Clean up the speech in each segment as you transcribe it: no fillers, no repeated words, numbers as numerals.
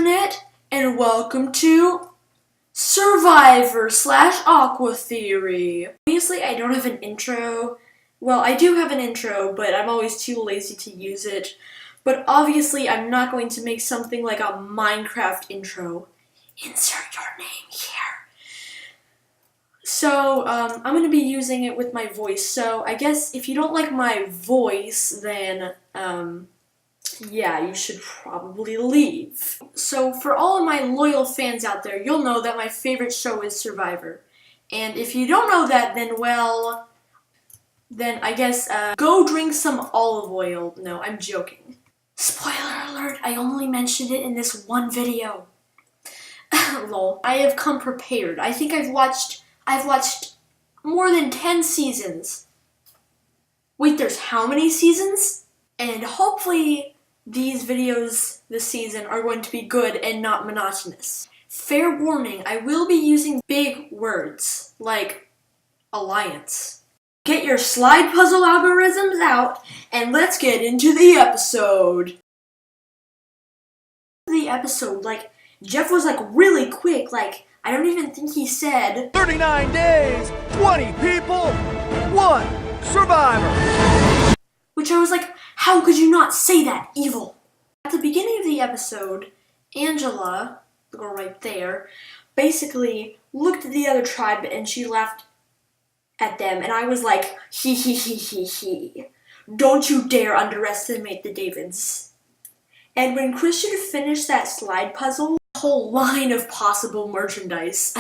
Internet, and welcome to Survivor/Aqua Theory. Obviously, I don't have an intro. Well, I do have an intro, but I'm always too lazy to use it. But obviously, I'm not going to make something like a Minecraft intro. Insert your name here. So, I'm going to be using it with my voice. So, I guess if you don't like my voice, then, yeah, you should probably leave. So for all of my loyal fans out there, you'll know that my favorite show is Survivor. And if you don't know that, then well, then I guess go drink some olive oil. No, I'm joking. Spoiler alert, I only mentioned it in this one video. Lol. I have come prepared. I think I've watched more than 10 seasons. Wait, there's how many seasons? And hopefully these videos this season are going to be good and not monotonous. Fair warning, I will be using big words, like alliance. Get your slide puzzle algorithms out, and let's get into the episode. Like, Jeff was, like, really quick, like, I don't even think he said 39 days, 20 people, 1 survivor. Which I was like, how could you not say that, evil? At the beginning of the episode, Angela, the girl right there, basically looked at the other tribe and she laughed at them, and I was like, he. Don't you dare underestimate the Davids. And when Christian finished that slide puzzle, a whole line of possible merchandise.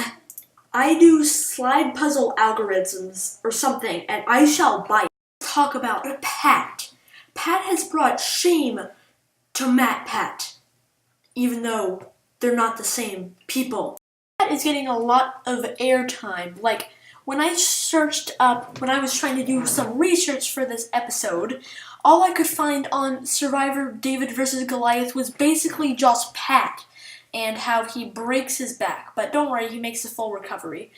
I do slide puzzle algorithms or something, and I shall bite. Talk about Pat. Pat has brought shame to Pat, even though they're not the same people. Pat is getting a lot of airtime. Like, when I searched up, when I was trying to do some research for this episode, all I could find on Survivor David Vs Goliath was basically just Pat and how he breaks his back. But don't worry, he makes a full recovery.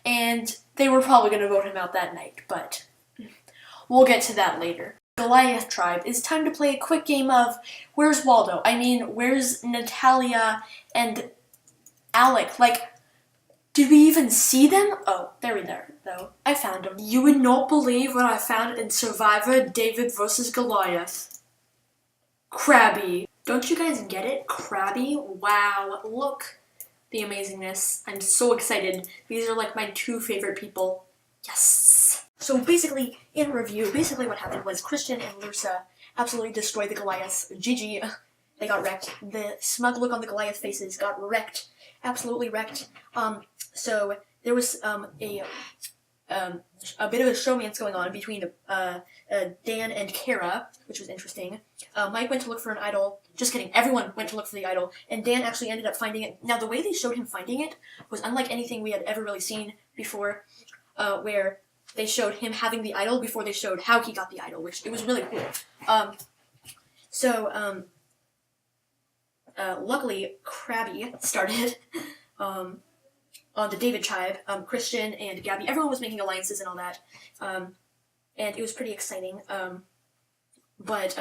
And they were probably going to vote him out that night, but we'll get to that later. Goliath tribe, it's time to play a quick game of where's Waldo? I mean, where's Natalia and Alec? Like, did we even see them? Oh, they're there, though. I found them. You would not believe what I found in Survivor David Vs Goliath. CHRABBY. Don't you guys get it? CHRABBY? Wow, look the amazingness. I'm so excited. These are like my 2 favorite people. Yes! So basically, in review, what happened was Christian and Lursa absolutely destroyed the Goliaths. GG. They got wrecked. The smug look on the Goliath faces got wrecked. Absolutely wrecked. So there was a bit of a showmance going on between Dan and Kara, which was interesting. Mike went to look for an idol. Just kidding. Everyone went to look for the idol. And Dan actually ended up finding it. Now, the way they showed him finding it was unlike anything we had ever really seen before, where they showed him having the idol before they showed how he got the idol, which it was really cool. Luckily, CHRABBY started on the David tribe. Christian and Gabby, everyone was making alliances and all that, and it was pretty exciting. But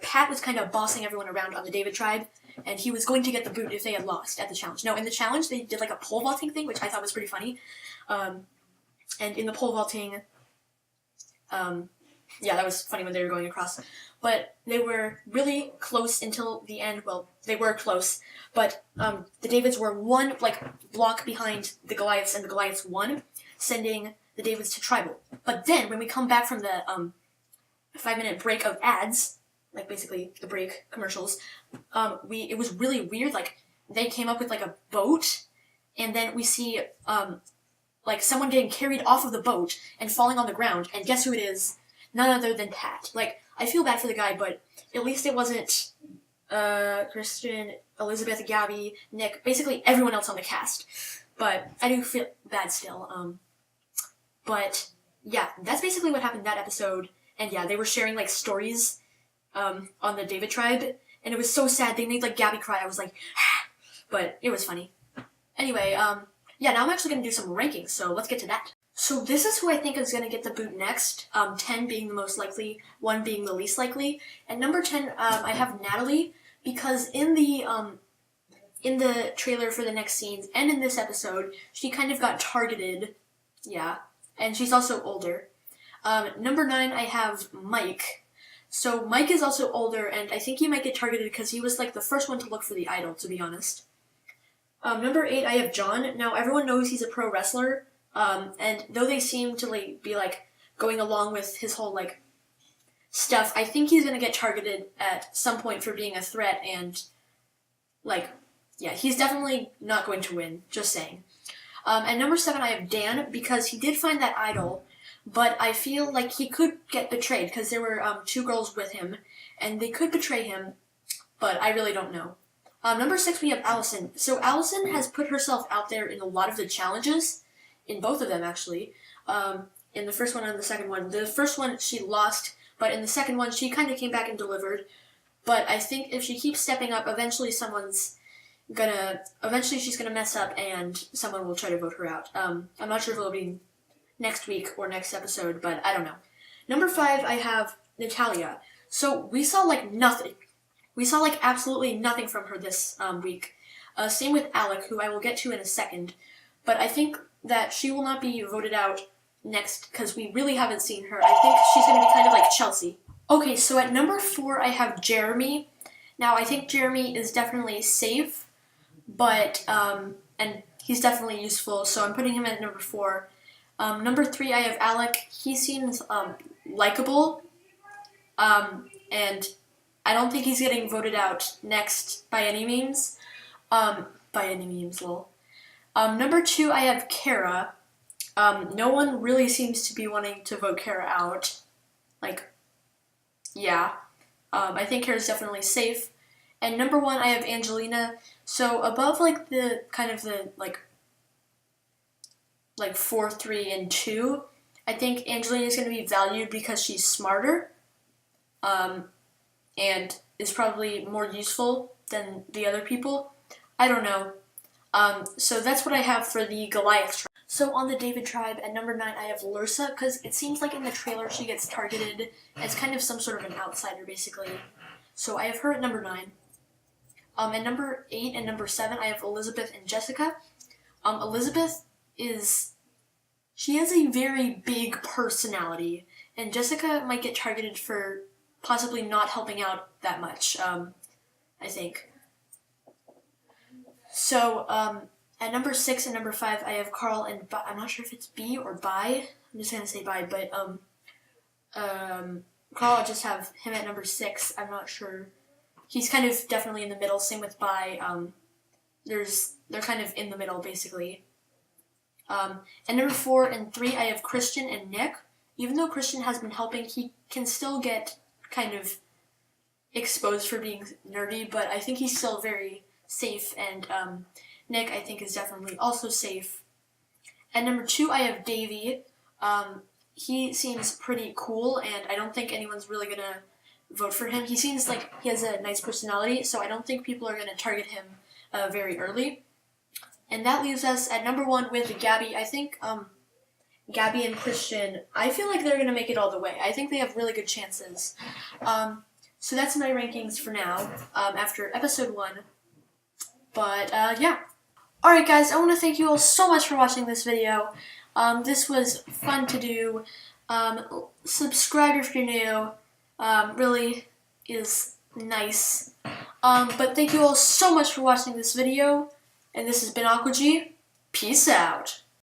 Pat was kind of bossing everyone around on the David tribe, and he was going to get the boot if they had lost at the challenge. No, in the challenge, they did like a pole vaulting thing, which I thought was pretty funny. And in the pole vaulting, yeah, that was funny when they were going across. But they were really close until the end. Well, they were close, but the Davids were one block behind the Goliaths, and the Goliaths won, sending the Davids to tribal. But then, when we come back from the 5-minute break of ads, like basically the break commercials, it was really weird. Like, they came up with like a boat, and then we see like someone getting carried off of the boat and falling on the ground, and guess who it is? None other than Pat. Like, I feel bad for the guy, but at least it wasn't Christian, Elizabeth, Gabby, Nick, basically everyone else on the cast. But I do feel bad still. But yeah, that's basically what happened that episode. And yeah, they were sharing like stories on the David tribe, and it was so sad. They made like Gabby cry. I was like, but it was funny. Anyway, yeah, now I'm actually going to do some rankings, so let's get to that. So this is who I think is going to get the boot next, 10 being the most likely, 1 being the least likely. At number 10, I have Natalie, because in the in the trailer for the next scenes and in this episode, she kind of got targeted. Yeah, and she's also older. Number 9, I have Mike. So Mike is also older, and I think he might get targeted because he was like the first one to look for the idol, to be honest. Number 8, I have John. Now everyone knows he's a pro wrestler, and though they seem to like be like going along with his whole like stuff, I think he's gonna get targeted at some point for being a threat, and like, yeah, he's definitely not going to win. Just saying. And number 7, I have Dan, because he did find that idol, but I feel like he could get betrayed because there were 2 girls with him, and they could betray him, but I really don't know. Number 6, we have Allison. So Allison has put herself out there in a lot of the challenges, in both of them actually. In the first one and the second one. The first one she lost, but in the second one she kind of came back and delivered. But I think if she keeps stepping up, eventually she's gonna mess up and someone will try to vote her out. I'm not sure if it'll be next week or next episode, but I don't know. Number 5, I have Natalia. So we saw like nothing. We saw like absolutely nothing from her this week. Same with Alec, who I will get to in a second. But I think that she will not be voted out next because we really haven't seen her. I think she's going to be kind of like Chelsea. Okay, so at number 4, I have Jeremy. Now, I think Jeremy is definitely safe, but, and he's definitely useful, so I'm putting him at number 4. Number 3, I have Alec. He seems likable, and I don't think he's getting voted out next by any means. Lol. Number 2, I have Kara. No one really seems to be wanting to vote Kara out. Like, yeah. I think Kara's definitely safe. And number 1, I have Angelina. So above like the kind of the like 4, 3, and 2, I think Angelina is going to be valued because she's smarter. And is probably more useful than the other people. I don't know. So that's what I have for the Goliath tribe. So on the David tribe, at number 9, I have Lursa, because it seems like in the trailer she gets targeted as kind of some sort of an outsider, basically. So I have her at number 9. At number 8 and number 7, I have Elizabeth and Jessica. Elizabeth she has a very big personality, and Jessica might get targeted for possibly not helping out that much, I think. So, at number 6 and number 5, I have Carl and I'm not sure if it's B or Bi. I'm just gonna say Bi, but, Carl, I just have him at number 6. I'm not sure. He's kind of definitely in the middle. Same with Bi. They're kind of in the middle, basically. And number 4 and 3, I have Christian and Nick. Even though Christian has been helping, he can still get kind of exposed for being nerdy, but I think he's still very safe, and Nick, I think, is definitely also safe. At number 2, I have Davey. He seems pretty cool, and I don't think anyone's really gonna vote for him. He seems like he has a nice personality, so I don't think people are gonna target him very early. And that leaves us at number 1 with Gabby. I think Gabby and Christian, I feel like they're going to make it all the way. I think they have really good chances. So that's my rankings for now, after episode 1. But, yeah. Alright guys, I want to thank you all so much for watching this video. This was fun to do. Subscribe if you're new. Really is nice. But thank you all so much for watching this video. And this has been Aqua G. Peace out.